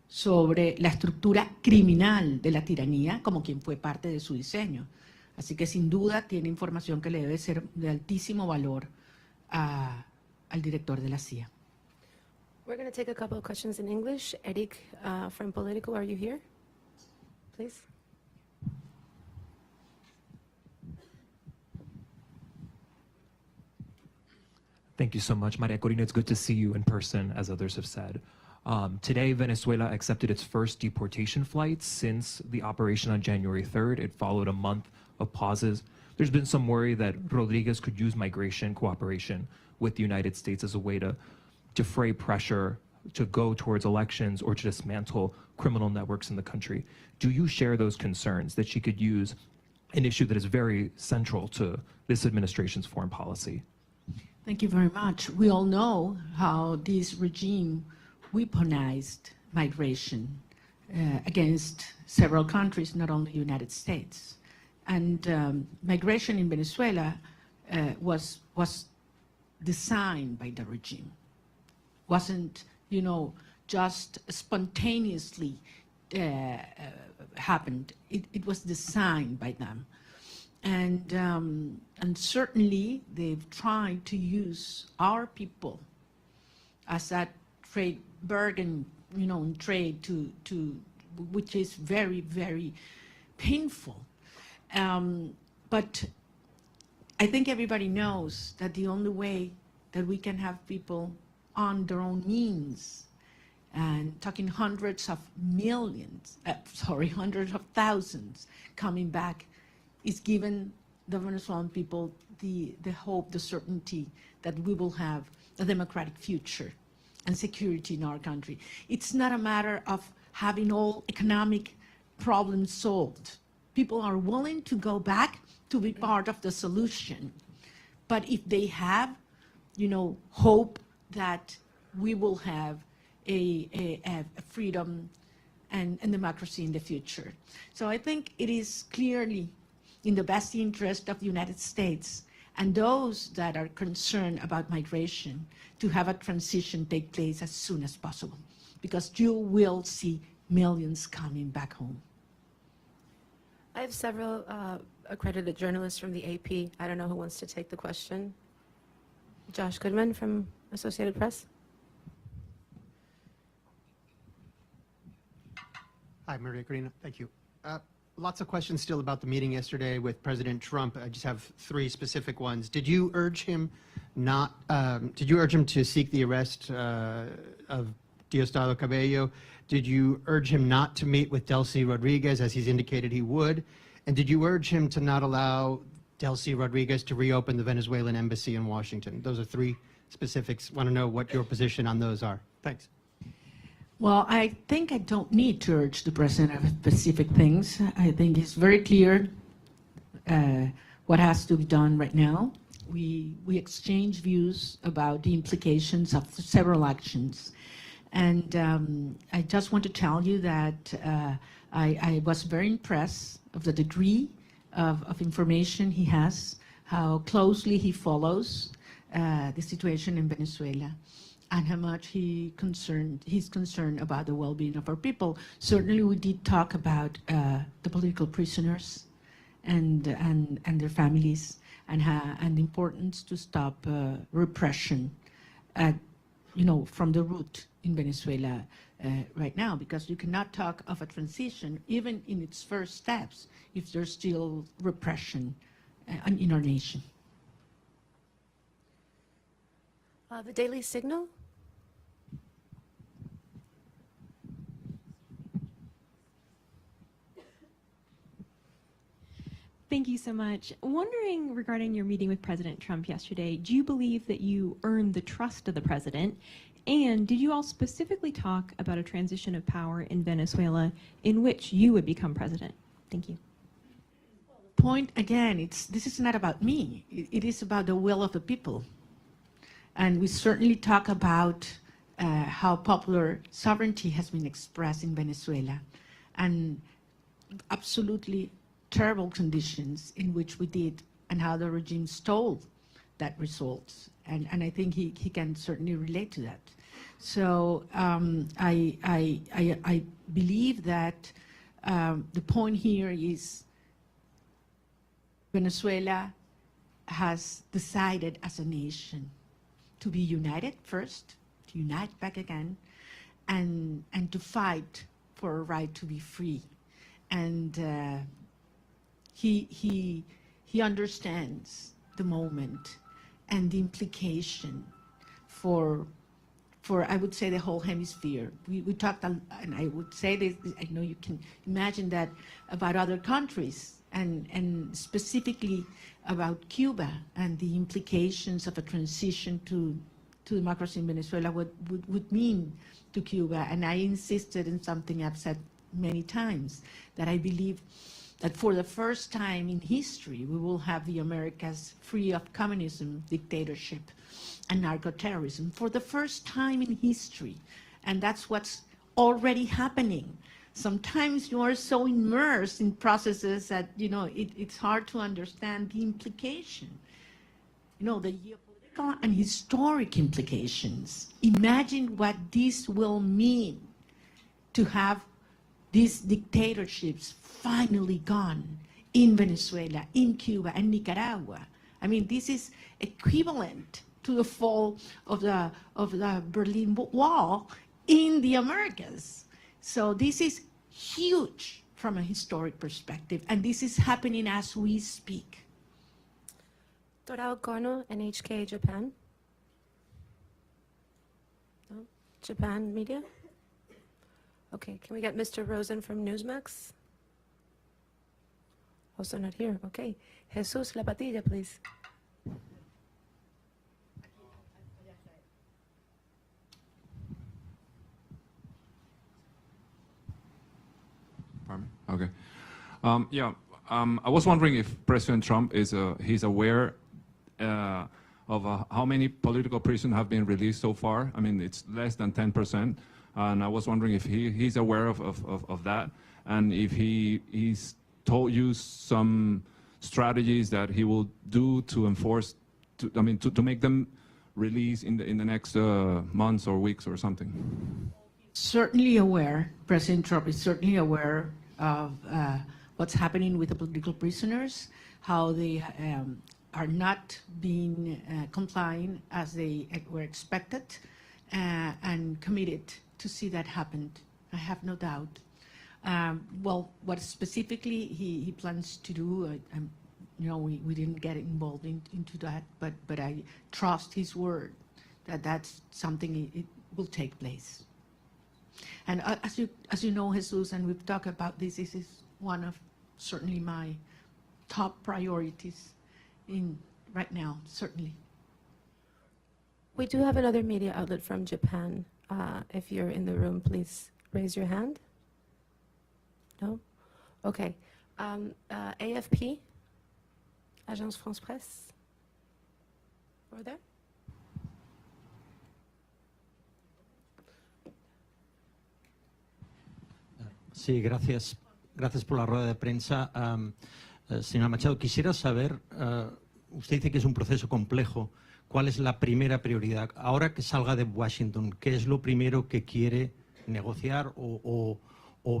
sobre la estructura criminal de la tiranía como quien fue parte de su diseño. Así que sin duda tiene información que le debe ser de altísimo valor al director de la CIA. We're going to take a couple of questions in English. Eric from Politico, are you here? Please. Thank you so much, María Corina. It's good to see you in person, as others have said. Today, Venezuela accepted its first deportation flights since the operation on January 3rd. It followed a month of pauses. There's been some worry that Rodriguez could use migration cooperation with the United States as a way to defray pressure to go towards elections or to dismantle criminal networks in the country. Do you share those concerns that she could use an issue that is very central to this administration's foreign policy? Thank you very much. We all know how this regime weaponized migration against several countries, not only the United States. And migration in Venezuela was designed by the regime. Wasn't, just spontaneously happened. It was designed by them. And certainly they've tried to use our people as that trade bargain, in trade which is very, very painful. But I think everybody knows that the only way that we can have people on their own means, and talking hundreds of thousands coming back, is given the Venezuelan people the hope, the certainty that we will have a democratic future and security in our country. It's not a matter of having all economic problems solved. People are willing to go back to be part of the solution. But if they have, hope that we will have a freedom and democracy in the future. So I think it is clearly in the best interest of the United States and those that are concerned about migration to have a transition take place as soon as possible, because you will see millions coming back home. I have several accredited journalists from the AP. I don't know who wants to take the question. Josh Goodman from Associated Press. Hi, Maria Corina. Thank you. Lots of questions still about the meeting yesterday with President Trump. I just have 3 specific ones. Did you urge him to seek the arrest of Diosdado Cabello. Did you urge him not to meet with Delcy Rodriguez, as he's indicated he would? And did you urge him to not allow Delcy Rodriguez to reopen the Venezuelan embassy in Washington? Those are three specifics. Want to know what your position on those are. Thanks. Well, I think I don't need to urge the president of specific things. I think it's very clear what has to be done right now. We exchange views about the implications of several actions. And I just want to tell you that I was very impressed of the degree of information he has, how closely he follows the situation in Venezuela, and how much he's concerned about the well-being of our people. Certainly, we did talk about the political prisoners and their families, and the importance to stop repression from the root in Venezuela right now, because you cannot talk of a transition, even in its first steps, if there's still repression in our nation. The Daily Signal. Thank you so much. Wondering regarding your meeting with President Trump yesterday, do you believe that you earned the trust of the president? And did you all specifically talk about a transition of power in Venezuela in which you would become president? Thank you. Point again, this is not about me. It is about the will of the people. And we certainly talk about how popular sovereignty has been expressed in Venezuela, and absolutely terrible conditions in which we did, and how the regime stole that result. And I think he can certainly relate to that. So I believe that the point here is Venezuela has decided as a nation to be united first, to unite back again, and to fight for a right to be free. And he understands the moment and the implication for I would say the whole hemisphere. We talked, and I would say this, I know you can imagine that, about other countries, and specifically about Cuba and the implications of a transition to democracy in Venezuela, what would mean to Cuba. And I insisted in something I've said many times, that I believe that for the first time in history, we will have the Americas free of communism, dictatorship, and narco-terrorism, for the first time in history. And that's what's already happening. Sometimes you are so immersed in processes that, it's hard to understand the implication. The geopolitical and historic implications. Imagine what this will mean to have these dictatorships finally gone in Venezuela, in Cuba, and Nicaragua. I mean, this is equivalent to the fall of the Berlin Wall in the Americas. So this is huge from a historic perspective, and this is happening as we speak. Torao Kono, NHK, Japan. No? Japan media? Okay, can we get Mr. Rosen from Newsmax? Also not here, okay. Jesus La Patilla, please. Pardon me? Okay. I was wondering if President Trump he's aware of how many political prisoners have been released so far. I mean, it's less than 10%. And I was wondering if he's aware of that, and if he's told you some strategies that he will do to enforce, to make them release in the next months or weeks or something. Certainly aware. President Trump is certainly aware of what's happening with the political prisoners, how they are not being complying as they were expected, and committed to see that happen. I have no doubt. Well, what specifically he plans to do, we didn't get involved into that, but I trust his word that that's something it will take place. And as you know, Jesus, and we've talked about this is one of certainly my top priorities right now, certainly. We do have another media outlet from Japan. If you're in the room, please raise your hand. No? Okay. AFP, Agence France Presse. Over there. Sí, gracias. Gracias por la rueda de prensa. Señora Machado, quisiera saber, usted dice que es un proceso complejo. ¿Cuál es la primera prioridad? Ahora que salga de Washington, ¿qué es lo primero que quiere negociar o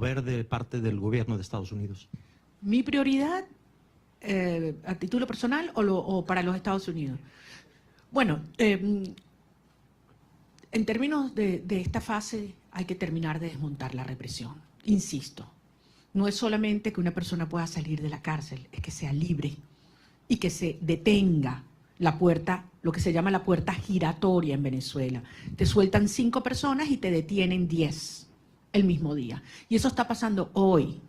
ver de parte del gobierno de Estados Unidos? Mi prioridad, a título personal o para los Estados Unidos. Bueno, en términos de esta fase hay que terminar de desmontar la represión. Insisto, no es solamente que una persona pueda salir de la cárcel, es que sea libre y que se detenga la puerta, lo que se llama la puerta giratoria en Venezuela. Te sueltan 5 personas y te detienen 10 el mismo día. Y eso está pasando hoy.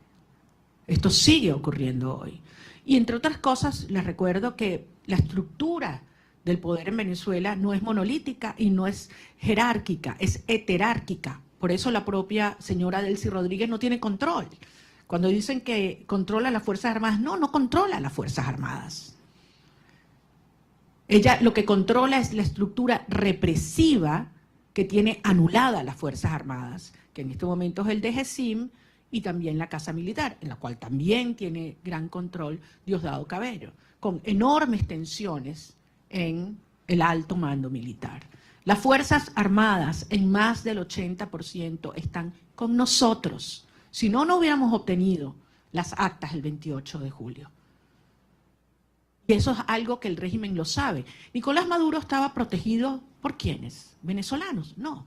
Esto sigue ocurriendo hoy. Y entre otras cosas, les recuerdo que la estructura del poder en Venezuela no es monolítica y no es jerárquica, es heterárquica. Por eso la propia señora Delcy Rodríguez no tiene control. Cuando dicen que controla las Fuerzas Armadas, no controla las Fuerzas Armadas. Ella lo que controla es la estructura represiva que tiene anulada las Fuerzas Armadas, que en este momento es el DGCIM y también la Casa Militar, en la cual también tiene gran control Diosdado Cabello, con enormes tensiones en el alto mando militar. Las Fuerzas Armadas, en más del 80%, están con nosotros. Si no, no hubiéramos obtenido las actas el 28 de julio. Y eso es algo que el régimen lo sabe. Nicolás Maduro estaba protegido ¿por quiénes? ¿Venezolanos? No.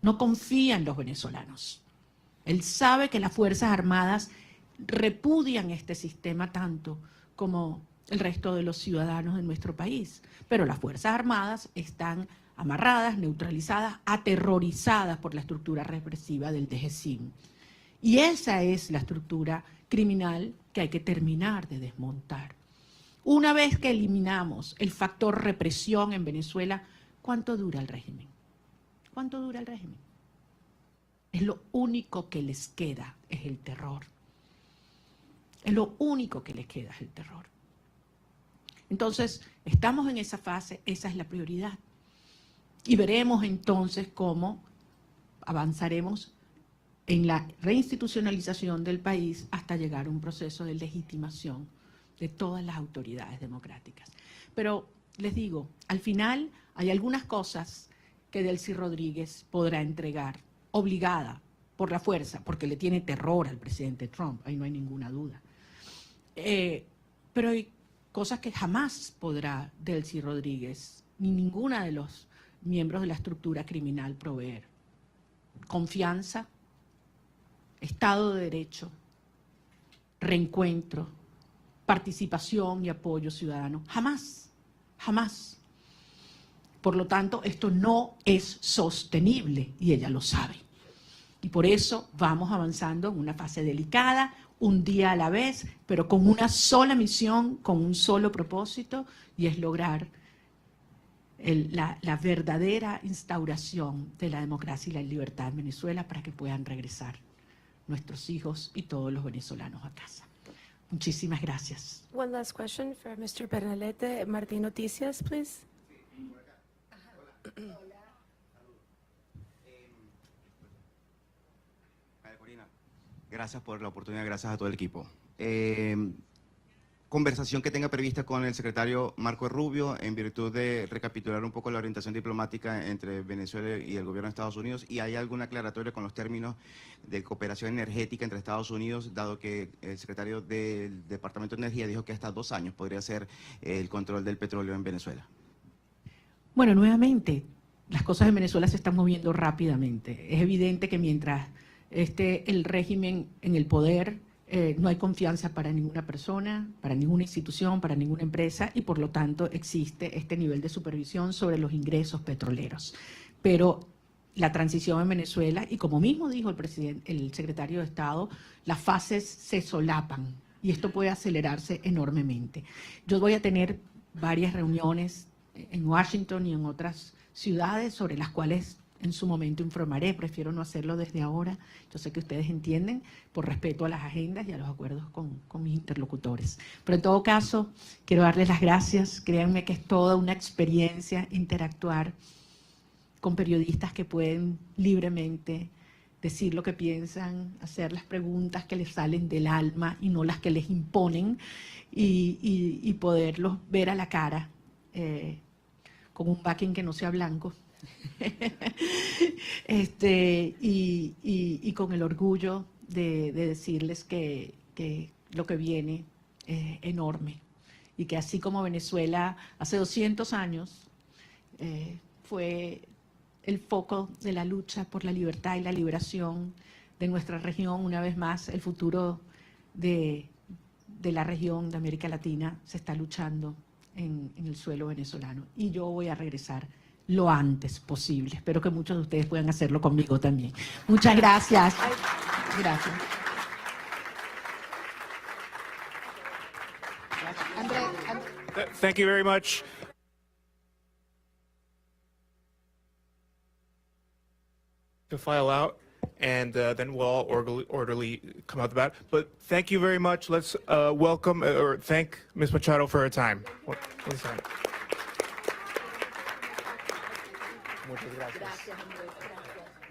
No confía en los venezolanos. Él sabe que las Fuerzas Armadas repudian este sistema tanto como el resto de los ciudadanos de nuestro país. Pero las Fuerzas Armadas están amarradas, neutralizadas, aterrorizadas por la estructura represiva del DGCIM. Y esa es la estructura criminal que hay que terminar de desmontar. Una vez que eliminamos el factor represión en Venezuela, ¿cuánto dura el régimen? ¿Cuánto dura el régimen? Es lo único que les queda, es el terror. Es lo único que les queda, es el terror. Entonces, estamos en esa fase, esa es la prioridad. Y veremos entonces cómo avanzaremos en la reinstitucionalización del país hasta llegar a un proceso de legitimación de todas las autoridades democráticas. Pero les digo, al final hay algunas cosas que Delcy Rodríguez podrá entregar, obligada por la fuerza, porque le tiene terror al presidente Trump, ahí no hay ninguna duda. Pero hay cosas que jamás podrá Delcy Rodríguez, ni ninguna de los miembros de la estructura criminal proveer. Confianza, Estado de Derecho, reencuentro, participación y apoyo ciudadano. Jamás, jamás. Por lo tanto, esto no es sostenible y ella lo sabe. Y por eso vamos avanzando en una fase delicada, un día a la vez, pero con una sola misión, con un solo propósito, y es lograr la verdadera instauración de la democracia y la libertad en Venezuela para que puedan regresar nuestros hijos y todos los venezolanos a casa. Muchísimas gracias. One last question for Mr. Bernalete. Martín, Noticias, please. Corina, gracias por la oportunidad, gracias a todo el equipo. Conversación que tenga prevista con el secretario Marco Rubio en virtud de recapitular un poco la orientación diplomática entre Venezuela y el gobierno de Estados Unidos, y hay alguna aclaratoria con los términos de cooperación energética entre Estados Unidos, dado que el secretario del Departamento de Energía dijo que hasta 2 años podría ser el control del petróleo en Venezuela. Bueno, nuevamente, las cosas en Venezuela se están moviendo rápidamente. Es evidente que mientras esté el régimen en el poder, no hay confianza para ninguna persona, para ninguna institución, para ninguna empresa, y por lo tanto existe este nivel de supervisión sobre los ingresos petroleros. Pero la transición en Venezuela y como mismo dijo el secretario de Estado, las fases se solapan y esto puede acelerarse enormemente. Yo voy a tener varias reuniones en Washington y en otras ciudades sobre las cuales en su momento informaré, prefiero no hacerlo desde ahora. Yo sé que ustedes entienden por respeto a las agendas y a los acuerdos con mis interlocutores. Pero en todo caso, quiero darles las gracias. Créanme que es toda una experiencia interactuar con periodistas que pueden libremente decir lo que piensan, hacer las preguntas que les salen del alma y no las que les imponen, y poderlos ver a la cara con un backing que no sea blanco. Y con el orgullo de decirles que lo que viene es enorme y que así como Venezuela hace 200 años fue el foco de la lucha por la libertad y la liberación de nuestra región, una vez más el futuro de la región de América Latina se está luchando en el suelo venezolano y yo voy a regresar lo antes posible. Espero que muchos de ustedes puedan hacerlo conmigo también. Muchas gracias. Gracias. Thank you very much. To file out, and then we'll all orderly come out the back. But thank you very much. Let's welcome or thank Ms. Machado for her time. One second. Muchas gracias. Gracias, Andrés. Gracias.